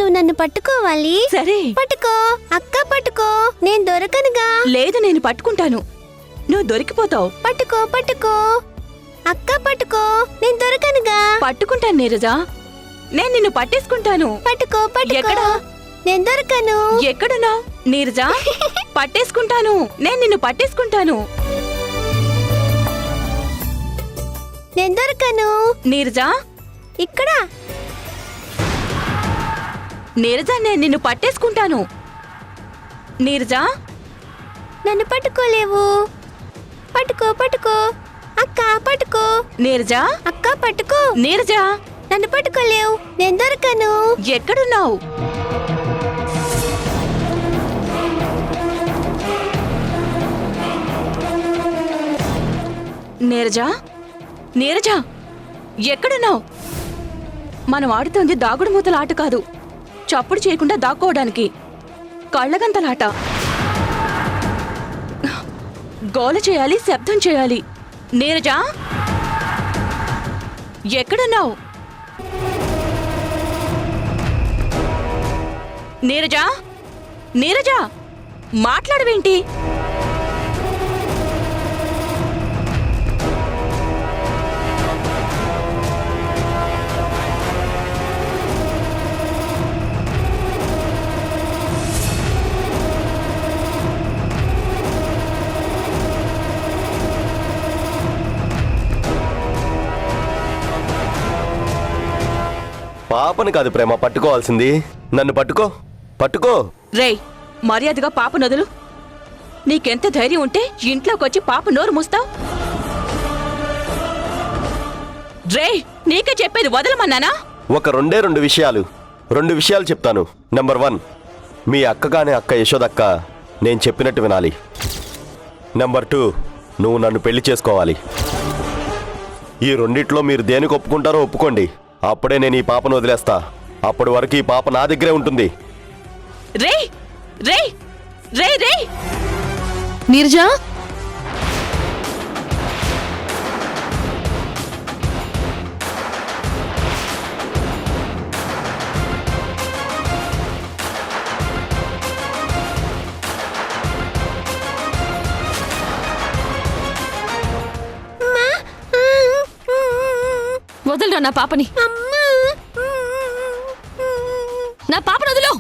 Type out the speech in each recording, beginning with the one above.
నువ్వు నన్ను పట్టుకోవాలి. సరే పట్టుకో అక్క, పట్టుకో. నేను దొరకనుగా. లేదు, నేను పట్టుకుంటాను, నువ్వు దొరికిపోతావు. పట్టుకో పట్టుకో అక్క, పట్టుకో. నేను దొరకనుగా. పట్టుకుంటాను నీరజా, నేను నిన్ను పట్టేసుకుంటాను. పట్టుకో పట్టుకో. ఎక్కడ? నేను దొరకను. ఎక్కడున్నావు నీరజా? పట్టేసుకుంటాను, నేను నిన్ను పట్టేసుకుంటాను. నేను దొరకను. నీరజా, ఇక్కడ. నీరజా, నేను నిన్ను పట్టేసుకుంటాను. నీరజా, నన్ను పట్టుకోలేవు. పట్టుకో పట్టుకో అక్క, పట్టుకో. నీరజా, అక్క పట్టుకో. నీరజా, నన్ను పట్టుకోలేవు. నేను దొరకను. ఎక్కడున్నావు? నీరజా, నీరజా, ఎక్కడున్నావు? మనం ఆడుతోంది దాగుడు మూతల ఆట కాదు, చప్పుడు చేయకుండా దాక్కోవడానికి. కళ్ళగంతలాట. గోల చేయాలి, శబ్దం చేయాలి. నీరజా, ఎక్కడున్నావు? నీరజా, నీరజా, మాట్లాడవేంటి? పాపని కాదు ప్రేమ పట్టుకోవాల్సింది, నన్ను పట్టుకో. పట్టుకో. రేయ్, మర్యాదగా పాప నదులు. నీకెంత ధైర్యం ఉంటే ఇంట్లోకొచ్చి పాప నోరు మూస్తావు? రేయ్, నీకే చెప్పేది, వదలమన్నానా? ఒక రెండు విషయాలు చెప్తాను. నెంబర్ 1, మీ అక్కగానే అక్క యశోదక్క నేను చెప్పినట్టు వినాలి. నెంబర్ 2, నువ్వు నన్ను పెళ్లి చేసుకోవాలి. ఈ రెండిట్లో మీరు దేనికి ఒప్పుకుంటారో ఒప్పుకోండి, అప్పుడే నేను ఈ పాపను వదిలేస్తా. అప్పటి వరకు ఈ పాప నా దగ్గరే ఉంటుంది. రేయ్, రేయ్, రేయ్, రేయ్. నీరజా, వదలరా నా పాపని. నా పాపను వదిలో.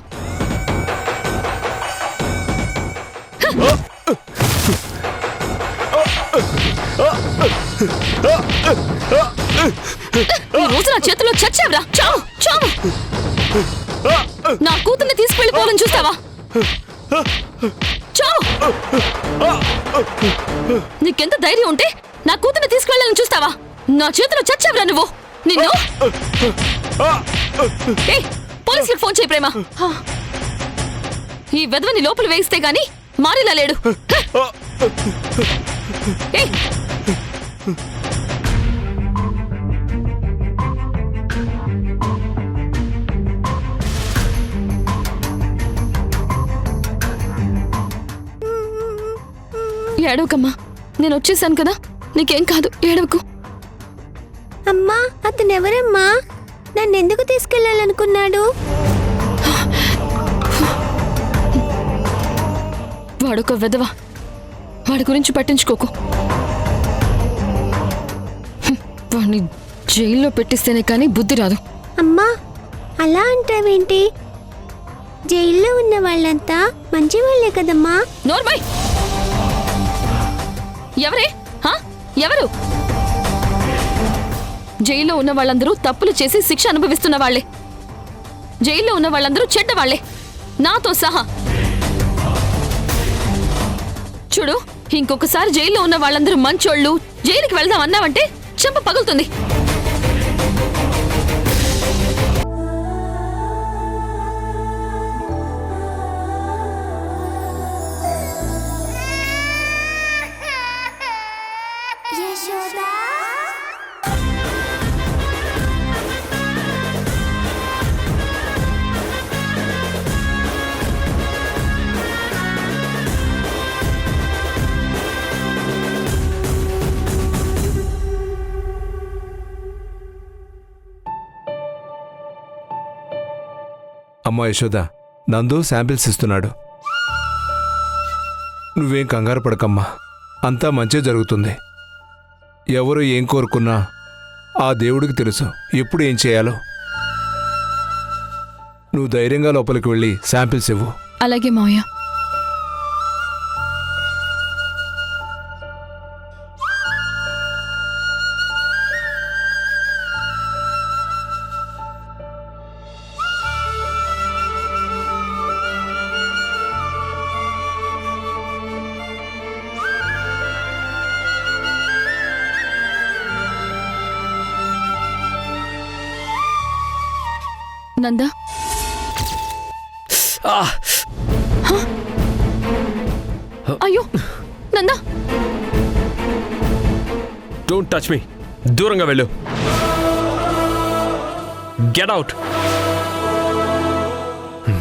ఈ రోజు నా చేతిలో చచ్చావురా. చావు చావు. నా కూతుర్ని తీసుకెళ్ళిపోవాలని చూస్తావా? చావు. నీకెంత ధైర్యం ఉంటే నా కూతుర్ని తీసుకెళ్ళాలని చూస్తావా? నా చేతిలో చచ్చావురా నువ్వు. నిన్ను పోలీసులకు ఫోన్ చేయి ప్రేమ. ఈ వెధవని లోపల వేయిస్తే గాని మారిలా లేడు. ఏడవకమ్మా, నేను వచ్చేసాను కదా, నీకేం కాదు, ఏడవకు. అమ్మా, అతనెవరమ్మా? నన్నెందుకు తీసుకెళ్లాలనుకున్నాడు? వాడొక వెధవ, వాడి గురించి పట్టించుకోకు. వాడిని జైల్లో పెట్టిస్తేనే కానీ బుద్ధి రాదు. అమ్మా, అలా అంటావేంటి? జైల్లో ఉన్న వాళ్ళంతా మంచివాళ్లే కదమ్మా. నోర్మై, ఎవరే? ఎవరు? జైల్లో ఉన్న వాళ్ళందరూ తప్పులు చేసి శిక్ష అనుభవిస్తున్న వాళ్లే. జైల్లో ఉన్న వాళ్ళందరూ చెడ్డవాళ్లే, నాతో సహా. చూడు, ఇంకొకసారి జైల్లో ఉన్న వాళ్ళందరూ మంచోళ్ళు, జైలుకి వెళ్దాం అన్నావంటే చెంప పగులుతుంది. అమ్మా యశోద, నందు శాంపిల్స్ ఇస్తున్నాడు. నువ్వేం కంగారు పడకమ్మా, అంతా మంచి జరుగుతుంది. ఎవరు ఏం కోరుకున్నా ఆ దేవుడికి తెలుసు ఎప్పుడు ఏం చేయాలో. నువ్వు ధైర్యంగా లోపలికి వెళ్ళి శాంపిల్స్ ఇవ్వు. అలాగే మావయ్య. నందా, అయ్యో నందా, డోంట్ టచ్ మీ. దూరంగా వెళ్ళు. Get out.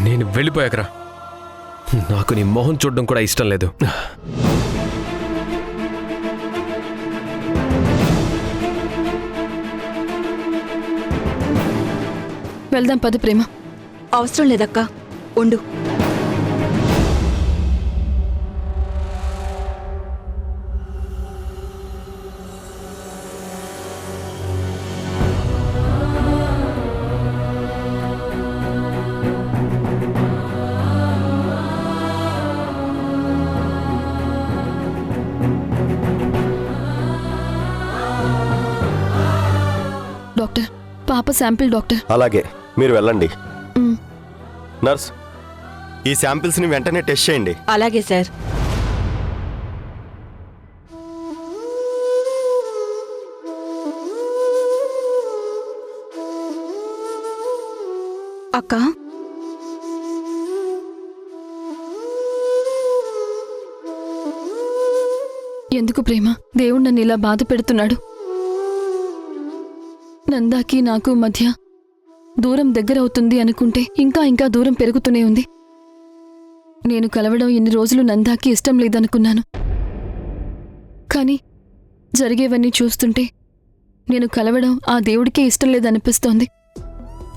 నేను వెళ్ళిపోయాకరా. నాకు నీ మొహం చూడడం కూడా ఇష్టం లేదు. వెళ్దాం పద ప్రేమ. అవసరం లేదక్కా, ఉండు. డాక్టర్, పాప శాంపిల్ డాక్టర్. అలాగే, మీరు వెళ్ళండి. మ్. నర్స్, ఈ శాంపిల్స్ని వెంటనే టెస్ట్ చేయండి. అలాగే సార్. అక్క, ఎందుకు ప్రేమ దేవుడు నన్ను ఇలా బాధ పెడుతున్నాడు? నందాకి నాకు మధ్య దూరం దగ్గరవుతుంది అనుకుంటే ఇంకా ఇంకా దూరం పెరుగుతూనే ఉంది. నేను కలవడం ఇన్ని రోజులు నందాకి ఇష్టం లేదనుకున్నాను. కానీ జరిగేవన్నీ చూస్తుంటే నేను కలవడం ఆ దేవుడికే ఇష్టం లేదనిపిస్తోంది.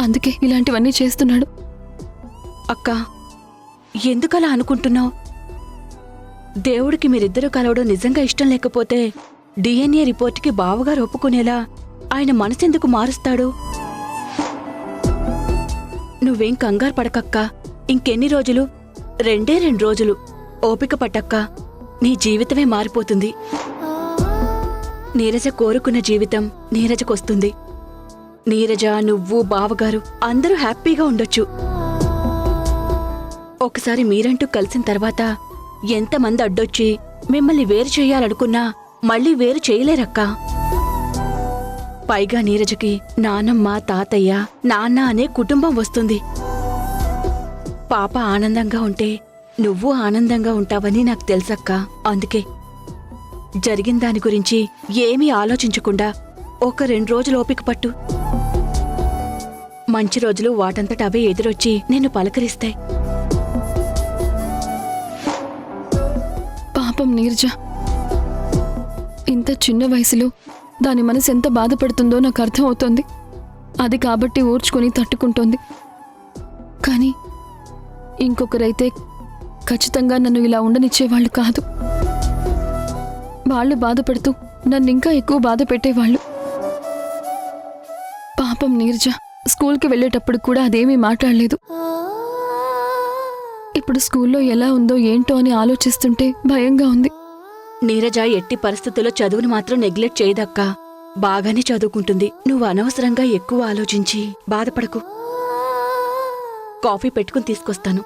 అందుకే ఇలాంటివన్నీ చేస్తున్నాడు. అక్క, ఎందుకలా అనుకుంటున్నావు? దేవుడికి మీరిద్దరూ కలవడం నిజంగా ఇష్టం లేకపోతే డిఎన్ఏ రిపోర్ట్కి బావగారు ఒప్పుకునేలా ఆయన మనసెందుకు మారుస్తాడు? నువ్వేం కంగారు పడకక్క. ఇంకెన్ని రోజులు? 2 రోజులు ఓపిక పట్టక్క. నీ జీవితమే మారిపోతుంది. నీరజ కోరుకున్న జీవితం నీరజకొస్తుంది. నీరజ, నువ్వు, బావగారు అందరూ హ్యాపీగా ఉండొచ్చు. ఒకసారి మీరంటూ కలిసిన తర్వాత ఎంతమంది అడ్డొచ్చి మిమ్మల్ని వేరు చేయాలనుకున్నా మళ్ళీ వేరు చేయలేరక్కా. పైగా నీరజకి నానమ్మ, తాతయ్య, నాన్న అనే కుటుంబం వస్తుంది. పాప ఆనందంగా ఉంటే నువ్వు ఆనందంగా ఉంటావని నాకు తెలుసక్కా. అందుకే జరిగిన దాని గురించి ఏమీ ఆలోచించకుండా ఒక 2 రోజులు ఓపిక పట్టు. మంచి రోజులు వాటంతట అవే ఎదురొచ్చి నిన్ను పలకరిస్తాయి. పాపం నీరజ, ఇంత చిన్న వయసులో దాని మనసు ఎంత బాధపడుతుందో నాకు అర్థమవుతోంది. అది కాబట్టి ఓర్చుకొని తట్టుకుంటోంది. కానీ ఇంకొకరైతే ఖచ్చితంగా నన్ను ఇలా ఉండనిచ్చేవాళ్ళు కాదు. వాళ్ళు బాధపడుతూ నన్ను ఇంకా ఎక్కువ బాధ పెట్టేవాళ్ళు. పాపం నీరజ స్కూల్కి వెళ్ళేటప్పుడు కూడా అదేమీ మాట్లాడలేదు. ఇప్పుడు స్కూల్లో ఎలా ఉందో ఏంటో అని ఆలోచిస్తుంటే భయంగా ఉంది. నీరజ ఎట్టి పరిస్థితుల్లో చదువును మాత్రం నెగ్లెక్ట్ చేయదక్కా. బాగానే చదువుకుంటుంది. నువ్వు అనవసరంగా ఎక్కువ ఆలోచించి బాధపడకు. కాఫీ పెట్టుకుని తీసుకొస్తాను.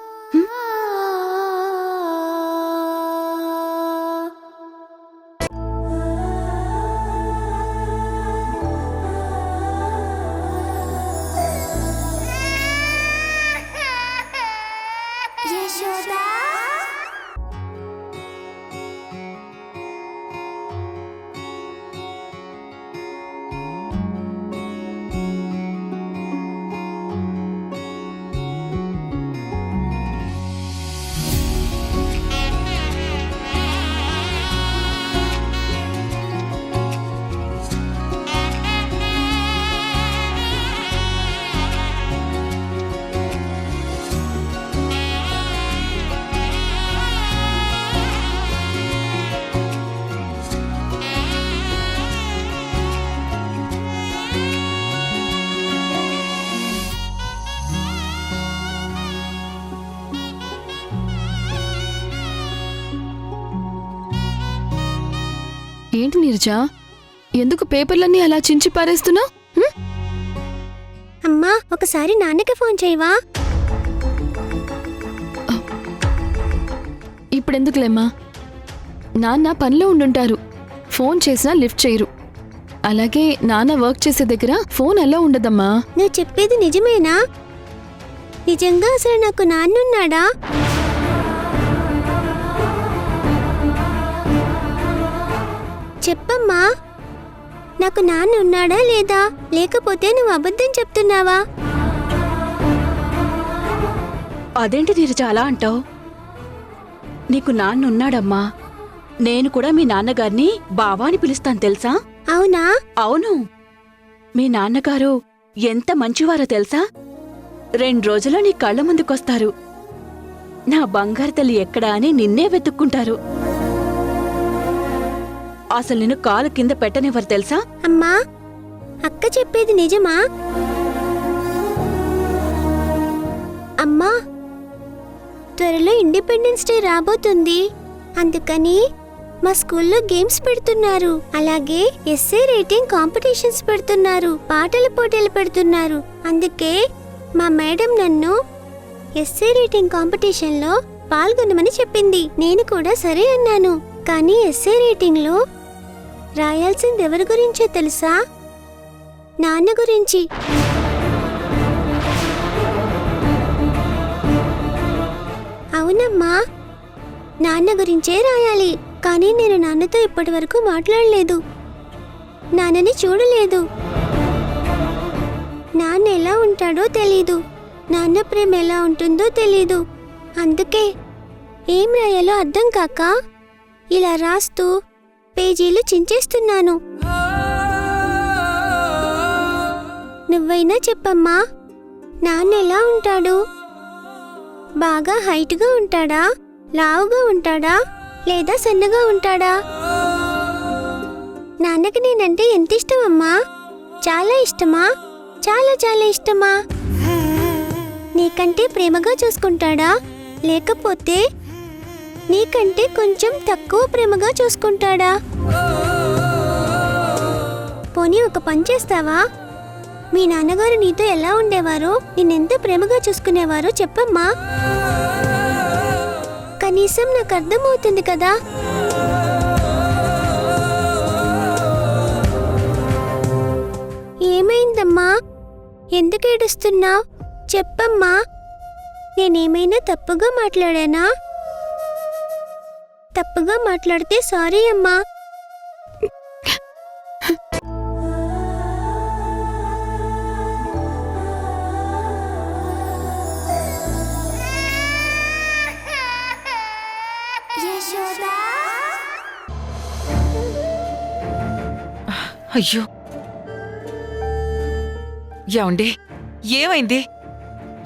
ఏంటి నీరజా, ఎందుకు పేపర్లన్నీ అలా చించి పారేస్తున్నావు? అమ్మా ఒకసారి నాన్నకి ఫోన్ చేయవా? ఇప్పుడెందుకులేమ్మా, నాన్న పనిలో ఉండుంటారు, ఫోన్ చేసినా లిఫ్ట్ చేయరు. అలాగే నాన్న వర్క్ చేసే దగ్గర ఫోన్ అలా ఉండదమ్మా. నువ్వు చెప్పేది నిజమేనా? నిజంగా అసలు నాకు నాన్నున్నాడా? చెప్పమ్మా, నాకు నాన్న ఉన్నాడా లేదా, లేకపోతే నువ్వు అబద్ధం చెప్తున్నావా? అదేంటి నీరజ అలా అంటావు? నీకు నాన్నున్నాడమ్మా. నేను కూడా మీ నాన్నగారిని బావా అని పిలుస్తాను తెలుసా? అవునా? అవును. మీ నాన్నగారు ఎంత మంచివారో తెలుసా? 2 రోజుల్లో నీ కళ్ళ ముందుకొస్తారు. నా బంగారు తల్లి ఎక్కడా అని నిన్నే వెతుక్కుంటారు. అసలు నేను కాలు కింద పెట్టనివ్వరు తెలుసా? అమ్మా, అక్క చెప్పేది నిజమా? అమ్మా, త్వరలో ఇండిపెండెన్స్ డే రాబోతుంది. అందుకని మా స్కూల్లో గేమ్స్ పెడుతున్నారు, అలాగే ఎస్ఏ రైటింగ్ కాంపిటీషన్స్ పెడుతున్నారు, పాటల పోటీలు పెడుతున్నారు. అందుకే మా మేడం నన్ను ఎస్ఏ రైటింగ్ కాంపిటీషన్లో పాల్గొనమని చెప్పింది. నేను కూడా సరే అన్నాను. కానీ ఎస్ఏ రైటింగ్లో రాయాల్సింది ఎవరి గురించో తెలుసా? నాన్న గురించి. అవునమ్మా, నాన్న గురించే రాయాలి. కానీ నేను నాన్నతో ఇప్పటి వరకు మాట్లాడలేదు, నాన్నని చూడలేదు. నాన్న ఎలా ఉంటాడో తెలీదు, నాన్న ప్రేమ ఎలా ఉంటుందో తెలీదు. అందుకే ఏం రాయాలో అర్థం కాక ఇలా రాస్తూ పేజీలు చించేస్తున్నాను. నువ్వైనా చెప్పమ్మా, నాన్న ఎలా ఉంటాడు? బాగా హైట్గా ఉంటాడా, లావుగా ఉంటాడా, లేదా సన్నగా ఉంటాడా? నాన్నకి నేనంటే ఎంత ఇష్టమమ్మా? చాలా ఇష్టమా? చాలా చాలా ఇష్టమా? నీకంటే ప్రేమగా చూసుకుంటాడా, లేకపోతే నీకంటే కొంచెం తక్కువ ప్రేమగా చూసుకుంటాడా? పోనీ ఒక పని చేస్తావా? మీ నాన్నగారు నీతో ఎలా ఉండేవారో, నిన్నెంత ప్రేమగా చూసుకునేవారో చెప్పమ్మా. కనీసం నాకు అర్థమవుతుంది కదా. ఏమైందమ్మా? ఎందుకు ఏడుస్తున్నావు? చెప్పమ్మా, నేనేమైనా తప్పుగా మాట్లాడానా? తప్పుగా మాట్లాడితే సారీ అమ్మా. అయ్యో, ఏమండి, ఏమైంది?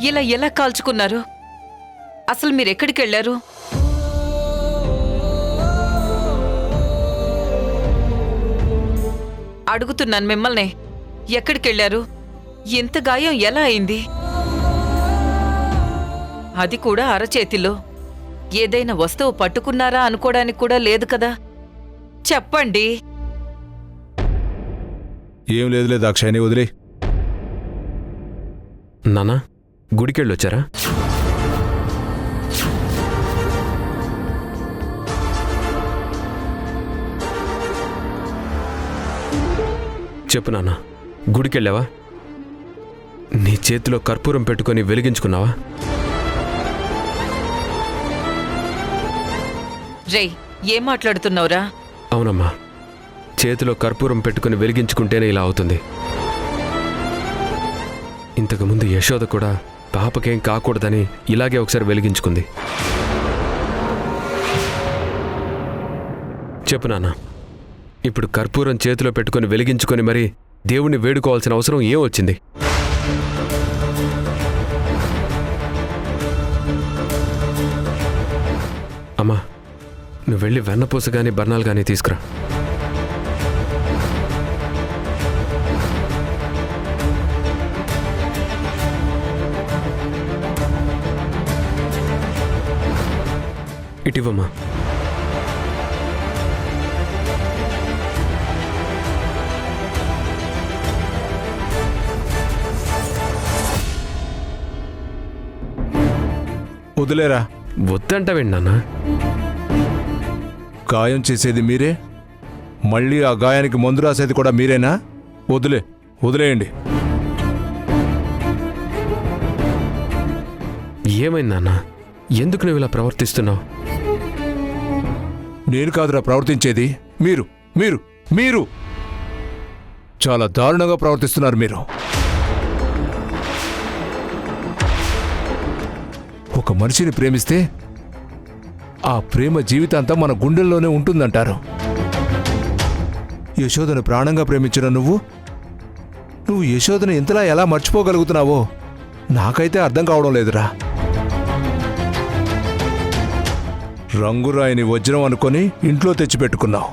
ఇలా ఎలా కాల్చుకున్నారు? అసలు మీరెక్కడికి వెళ్ళారు? అడుగుతున్నాను మిమ్మల్ని, ఎక్కడికి వెళ్ళారు? ఎంత గాయం ఎలా అయింది? అది కూడా అరచేతిలో. ఏదైనా వస్తువు పట్టుకున్నారా అనుకోవడానికి కూడా లేదు కదా. చెప్పండి. ఏం లేదులే దాక్షాయిని, వదిలే. నానా, గుడికెళ్ళొచ్చారా? చెప్పు నాన్న, గుడికెళ్ళావా? నీ చేతిలో కర్పూరం పెట్టుకొని వెలిగించుకున్నావా? రేయ్, ఏం మాట్లాడుతున్నావురా? అవునమ్మా, చేతిలో కర్పూరం పెట్టుకుని వెలిగించుకుంటేనే ఇలా అవుతుంది. ఇంతకుముందు యశోద కూడా పాపకేం కాకూడదని ఇలాగే ఒకసారి వెలిగించుకుంది. చెప్పు నాన్న, ఇప్పుడు కర్పూరం చేతిలో పెట్టుకుని వెలిగించుకొని మరి దేవుణ్ణి వేడుకోవాల్సిన అవసరం ఏం వచ్చింది? అమ్మా, నువ్వు వెళ్ళి వెన్నపూస గానీ బర్ణాలు గానీ తీసుకురా. ఇటివమ్మా. వదిలేరా. వద్దంటావేంటి నాన్న? గాయం చేసేది మీరే, మళ్ళీ ఆ గాయానికి మందు రాసేది కూడా మీరేనా? వదిలేయండి. ఏమైంది నాన్న? ఎందుకు నువ్వు ఇలా ప్రవర్తిస్తున్నావు? నేను కాదురా ప్రవర్తించేది, మీరు మీరు మీరు చాలా దారుణంగా ప్రవర్తిస్తున్నారు మీరు. ఒక మనిషిని ప్రేమిస్తే ఆ ప్రేమ జీవితాంతం మన గుండెల్లోనే ఉంటుందంటారు. యశోదను ప్రాణంగా ప్రేమించిన నువ్వు యశోదను ఇంతలా ఎలా మర్చిపోగలుగుతున్నావో నాకైతే అర్థం కావడం లేదురా. రంగురాయిని వజ్రం అనుకొని ఇంట్లో తెచ్చిపెట్టుకున్నావు.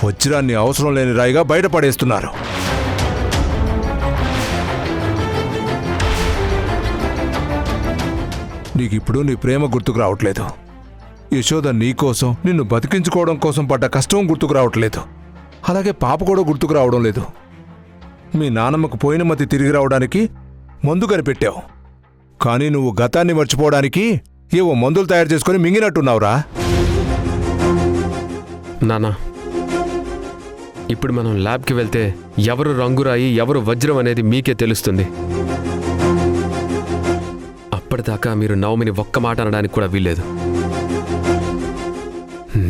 వజ్రాన్ని అవసరం లేని రాయిగా బయటపడేస్తున్నారు. నీకిప్పుడు నీ ప్రేమ గుర్తుకు రావట్లేదు. యశోద నీకోసం నిన్ను బతికించుకోవడం కోసం పడ్డ కష్టం గుర్తుకు రావట్లేదు. అలాగే పాప కూడా గుర్తుకు రావడం లేదు. మీ నాన్నమ్మకు పోయిన మతి తిరిగి రావడానికి మందు కనిపెట్టావు. కానీ నువ్వు గతాన్ని మర్చిపోవడానికి ఏవో మందులు తయారు చేసుకుని మింగినట్టున్నావురా. నానా, ఇప్పుడు మనం ల్యాబ్కి వెళ్తే ఎవరు రంగురాయి ఎవరు వజ్రం అనేది మీకే తెలుస్తుంది. అప్పటిదాకా మీరు నవమిని ఒక్క మాట అనడానికి కూడా వీల్లేదు.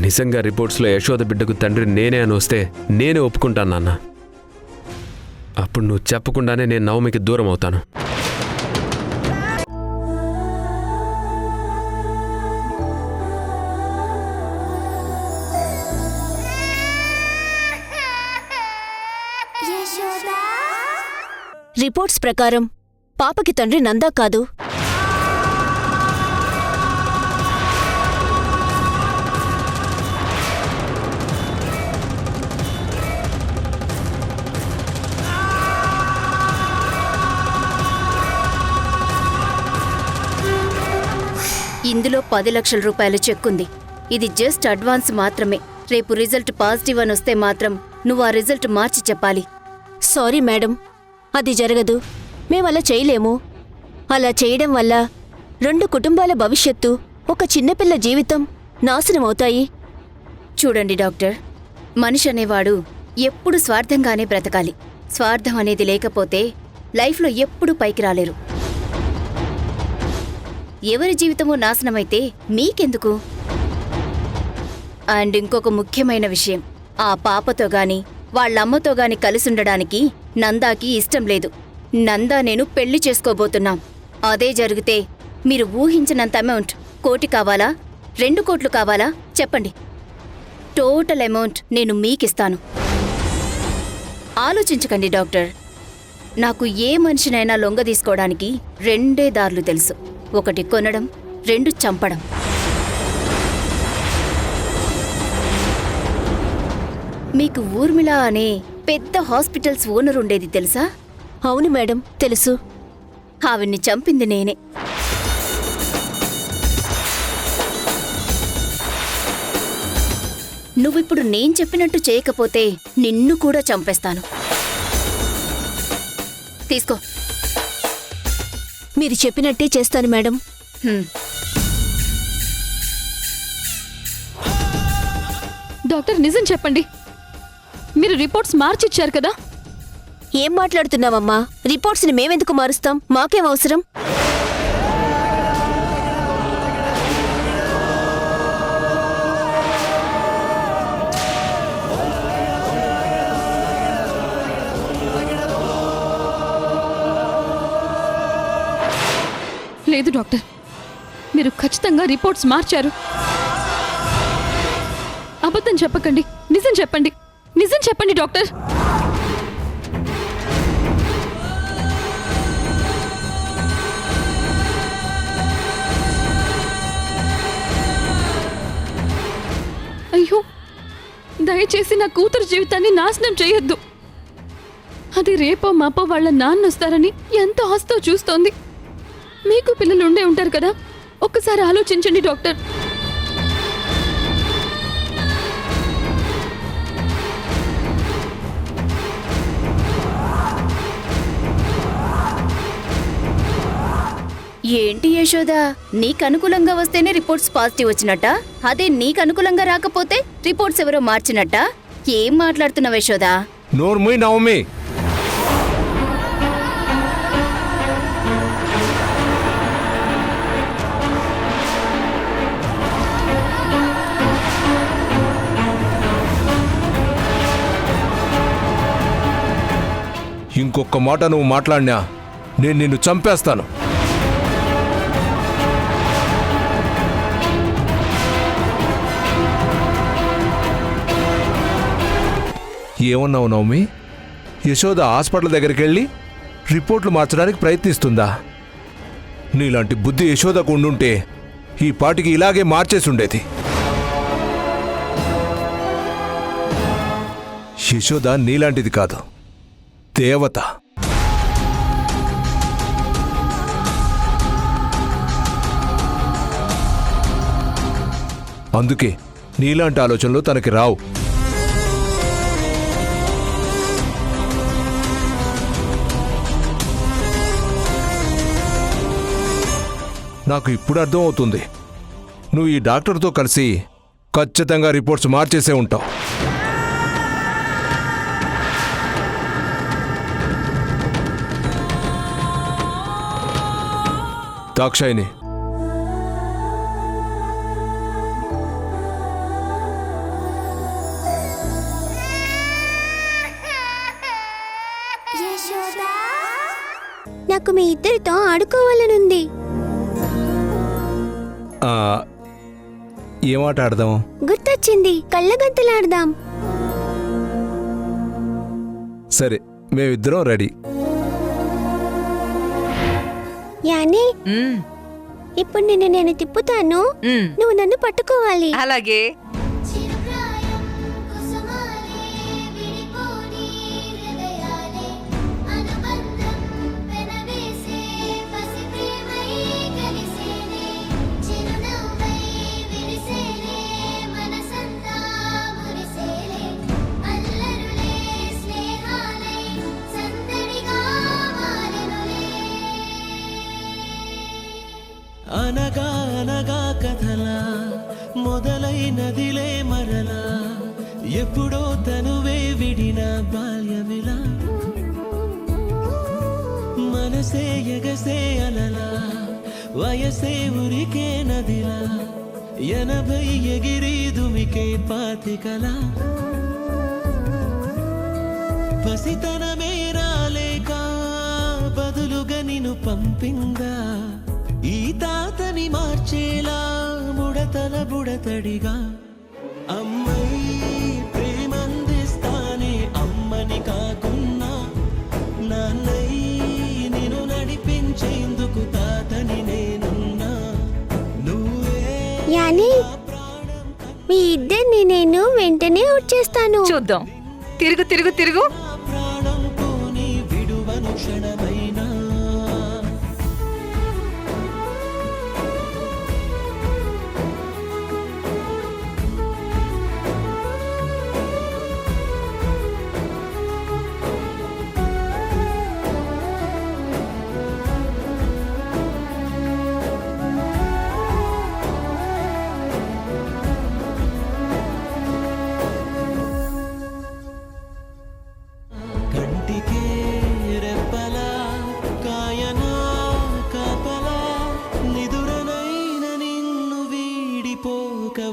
నిజంగా రిపోర్ట్స్లో యశోద బిడ్డకు తండ్రి నేనే అని వస్తే నేనే ఒప్పుకుంటాను నాన్న. అప్పుడు నువ్వు చెప్పకుండానే నేను నవమికి దూరం అవుతాను. రిపోర్ట్స్ ప్రకారం పాపకి తండ్రి నందా కాదు. ఇందులో 10 లక్షల రూపాయల చెక్ ఉంది. ఇది జస్ట్ అడ్వాన్స్ మాత్రమే. రేపు రిజల్ట్ పాజిటివ్ అని వస్తే మాత్రం నువ్వు ఆ రిజల్ట్ మార్చి చెప్పాలి. సారీ మేడం, అది జరగదు. మేమలా చేయలేము. అలా చేయడం వల్ల 2 కుటుంబాల భవిష్యత్తు, ఒక చిన్నపిల్ల జీవితం నాశనమవుతాయి. చూడండి డాక్టర్, మనిషి అనేవాడు ఎప్పుడు స్వార్థంగానే బ్రతకాలి. స్వార్థం అనేది లేకపోతే లైఫ్లో ఎప్పుడూ పైకి రాలేరు. ఎవరి జీవితమో నాశనమైతే మీకెందుకు? అండ్ ఇంకొక ముఖ్యమైన విషయం, ఆ పాపతో గాని వాళ్ళమ్మతో గాని కలిసుండడానికి నందాకి ఇష్టం లేదు. నందా నేను పెళ్లి చేసుకోబోతున్నాం. అదే జరిగితే మీరు ఊహించినంత అమౌంట్, 1 కోటి కావాలా 2 కోట్లు కావాలా చెప్పండి. టోటల్ అమౌంట్ నేను మీకిస్తాను. ఆలోచించకండి డాక్టర్. నాకు ఏ మనిషినైనా లొంగదీసుకోవడానికి 2 దారులు తెలుసు. 1 కొనడం, 2 చంపడం. మీకు ఊర్మిళ అనే పెద్ద హాస్పిటల్స్ ఓనర్ ఉండేది తెలుసా? అవును మేడం, తెలుసు. ఆవిడ్ని చంపింది నేనే. నువ్విప్పుడు నేను చెప్పినట్టు చేయకపోతే నిన్ను కూడా చంపేస్తాను. తీసుకో. మీరు చెప్పినట్టే చేస్తాను మేడం. డాక్టర్ నిజం చెప్పండి, మీరు రిపోర్ట్స్ మార్చిచ్చారు కదా? ఏం మాట్లాడుతున్నావమ్మా? రిపోర్ట్స్ని మేమెందుకు మారుస్తాం? మాకేం అవసరం? లేదు డాక్టర్, మీరు ఖచ్చితంగా రిపోర్ట్స్ మార్చారు. అబద్ధం చెప్పకండి, నిజం చెప్పండి. నిజం చెప్పండి డాక్టర్. అయ్యో, దయచేసి నా కూతురు జీవితాన్ని నాశనం చేయొద్దు. అది రేపో మాపో వాళ్ళ నాన్న వస్తారని ఎంత ఆస్తో చూస్తోంది. మీకు పిల్లలు ఉండే ఉంటారు కదా, ఒక్కసారి ఆలోచించండి డాక్టర్. ఏంటి యశోదా, నీకు అనుకూలంగా వస్తేనే రిపోర్ట్స్ పాజిటివ్ వచ్చినట్ట, అదే నీకు అనుకూలంగా రాకపోతే రిపోర్ట్స్ ఎవరో మార్చినట్ట? ఏం మాట్లాడుతున్నావు యశోదా? నోర్ముయ్ నవమి. ఇంకొక మాట నువ్వు మాట్లాడినా నేను నిన్ను చంపేస్తాను. ఏమన్నావు నవమి? యశోద హాస్పిటల్ దగ్గరికి వెళ్ళి రిపోర్ట్లు మార్చడానికి ప్రయత్నిస్తుందా? నీలాంటి బుద్ధి యశోదకు ఉండుంటే ఈ పాటికి ఇలాగే మార్చేసి ఉండేది. యశోద నీలాంటిది కాదు, దేవత. అందుకే నీలాంటి ఆలోచనలు తనకి రావు. నాకు ఇప్పుడు అర్థం అవుతుంది. నువ్వు ఈ డాక్టర్తో కలిసి ఖచ్చితంగా రిపోర్ట్స్ మార్చేసే ఉంటావు. దాక్షాయిని, నాకు మీ ఇద్దరితో ఆడుకోవాలనుంది. ఏమాట ఆడదాం? గుర్తొచ్చింది, కళ్ళగంతలాడదాం. సరే, మేమిద్దరం రెడీ. యానీ, ఉమ్, ఇప్పుడు నేను తిప్పుతాను, ఉమ్, నువ్వు నన్ను పట్టుకోవాలి. అలాగే. అనగా అనగా కథలా మొదలైనదిలే మరలా, ఎప్పుడో తనువే విడిన బాల్యమిలా, మనసే ఎగసే అలలా, వయసే ఉరికే నదిలా, 80 ఎగిరి దుమికే పాతికలా, పసితనమే రాలేక బదులుగా నిన్ను పంపిందా, ఈ తాతని మార్చేలా ముడతల బుడతడిగా, అమ్మై ప్రేమందిస్తానే అమ్మని కాకున్నా, నాన్నై నిన్ను నడిపించేందుకు తాతని నేనున్నా, నువ్వే యానీ, మీ ఇద్దరిని నేను వెంటనే వచ్చేస్తాను. చూద్దాం. తిరుగు తిరుగు తిరుగు. ప్రాణం పోని విడువను క్షణమైనా.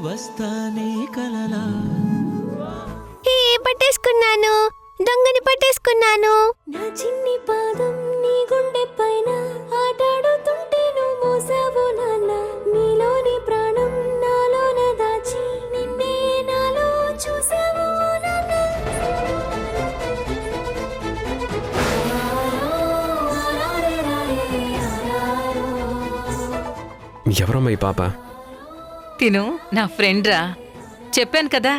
వస్తానే కలలా. పట్టేసుకున్నాను, దొంగని పట్టేసుకున్నాను. నా చిన్ని పాదం నీ గుండె పైన ఆటాడుతుంటే నువ్వు మోసావు నాన్న, నీలోని ప్రాణం నాలోన దాచి నిన్నే నాలో చూసావు నాన్న. ఎవరమ్మా ఈ పాప? తిను నా ఫ్రెండ్ రా. చెప్పాను కదా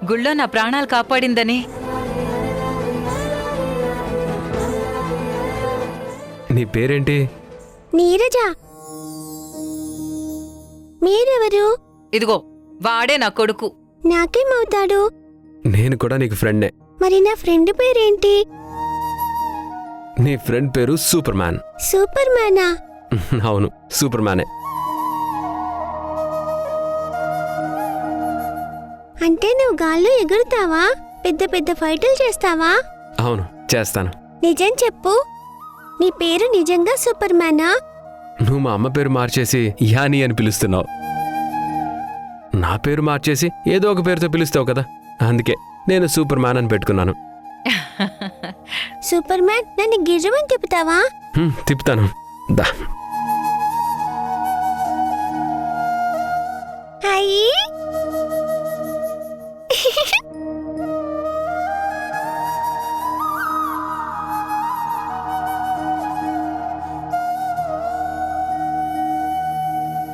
గుళ్ళో నా ప్రాణాలు కాపాడిందని. నీ పేరేంటి? నీరజ. మీరెవరు? ఇదిగో వాడే నా కొడుకు. నాకేమవుతాడు? నేను కూడా నీకు ఫ్రెండే. మరి నా ఫ్రెండ్ పేరేంటి? నీ ఫ్రెండ్ పేరు సూపర్ మ్యాన్. సూపర్ మ్యానా? అవును, సూపర్ మ్యానే. అంటే నువ్వు గాల్లో ఎగురుతావా? పెద్ద పెద్ద ఫైటులు చేస్తావా? అవును, చేస్తాను. నిజం చెప్పు, నీ పేరు నిజంగా సూపర్ మ్యానా? నువ్వు మా అమ్మ పేరు మార్చేసి యానీ అని పిలుస్తున్నావు. నా పేరు మార్చేసి ఏదో ఒక పేరుతో పిలుస్తావు కదా, అందుకే నేను సూపర్ మ్యాన్ అని పెట్టుకున్నాను. సూపర్ మ్యాన్, నన్ను గిర్రమని తిప్పుతావా? తిప్పుతాను, దా. అయ్యి